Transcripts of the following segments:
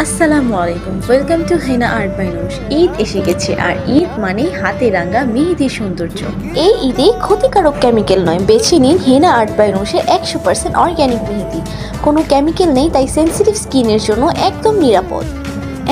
আসসালামু আলাইকুম, welcome to henna art by Nush. Eid এসে গেছে, আর ঈদ মানে হাতে রাঙা মেহেদির সৌন্দর্য। এই ঈদে ক্ষতিকারক কেমিক্যাল নয়, বেছে নিন হেনা আর্ট বাই নুশের 100% অর্গ্যানিক মেহেদি। কোনো কেমিক্যাল নেই, তাই সেন্সিটিভ স্কিনের জন্য একদম নিরাপদ।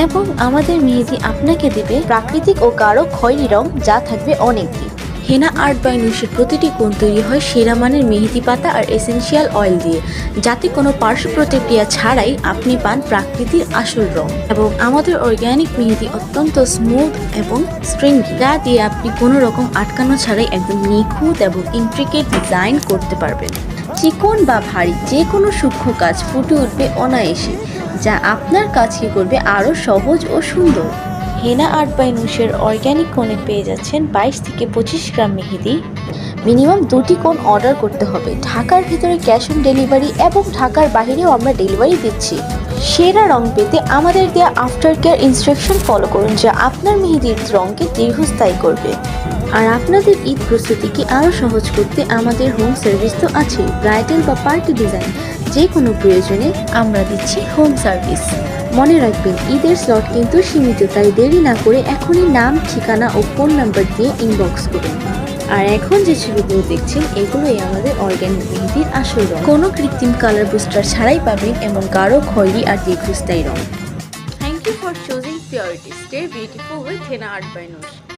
এবং আমাদের মেহেদি আপনাকে দেবে প্রাকৃতিক ও গাঢ় খয়েরি রং, যা থাকবে অনেক দিন। হেনা আর্ট বাই নুশের প্রতিটি কোণ তৈরি হয় সেরা মানের মেহেদি পাতা আর এসেনশিয়াল অয়েল দিয়ে, যাতে কোনো পার্শ্ব প্রতিক্রিয়া ছাড়াই আপনি পান প্রাকৃতিক আসল রং। এবং আমাদের অর্গ্যানিক মেহেদি অত্যন্ত স্মুথ এবং স্ট্রিংগি, যা দিয়ে আপনি কোনো রকম আটকানো ছাড়াই একদম নিখুঁত এবং ইন্ট্রিকেট ডিজাইন করতে পারবেন। চিকন বা ভারী যে কোনো সূক্ষ্ম কাজ ফুটে উঠবে অনায়াসে, যা আপনার কাজকে করবে আরও সহজ ও সুন্দর। হেনা আর্ট বাই নুশের অর্গ্যানিক কোণে পেয়ে যাচ্ছেন 22 থেকে 25 গ্রাম মেহেদি। মিনিমাম 2টি কোণ অর্ডার করতে হবে। ঢাকার ভিতরে ক্যাশ অন ডেলিভারি এবং ঢাকার বাইরেও আমরা ডেলিভারি দিচ্ছি। সেরা রং পেতে আমাদের দেওয়া আফটার কেয়ার ইনস্ট্রাকশন ফলো করুন, যা আপনার মেহেদির রঙকে দীর্ঘস্থায়ী করবে। আর আপনাদের ঈদ প্রস্তুতিকে আরও সহজ করতে আমাদের হোম সার্ভিস তো আছেই। ব্রাইডাল বা পার্টি ডিজাইন যে কোনো প্রয়োজনে আমরা দিচ্ছি হোম সার্ভিস। মনে রাখবেন, ঈদের স্লট কিন্তু সীমিত, তাই দেরি না করে এখনই নাম, ঠিকানা ও ফোন নাম্বার দিয়ে ইনবক্স করুন। আর এখন যে ছবিগুলো দেখছেন, এগুলোই আমাদের অর্গ্যানিক মেহেদির আসল রং। কোনো কৃত্রিম কালার বুস্টার ছাড়াই পাবেন এমন গাঢ় খয়েরি আর দীর্ঘস্থায়ী রং। Thank you for choosing purity. Stay beautiful with henna art by নুশ।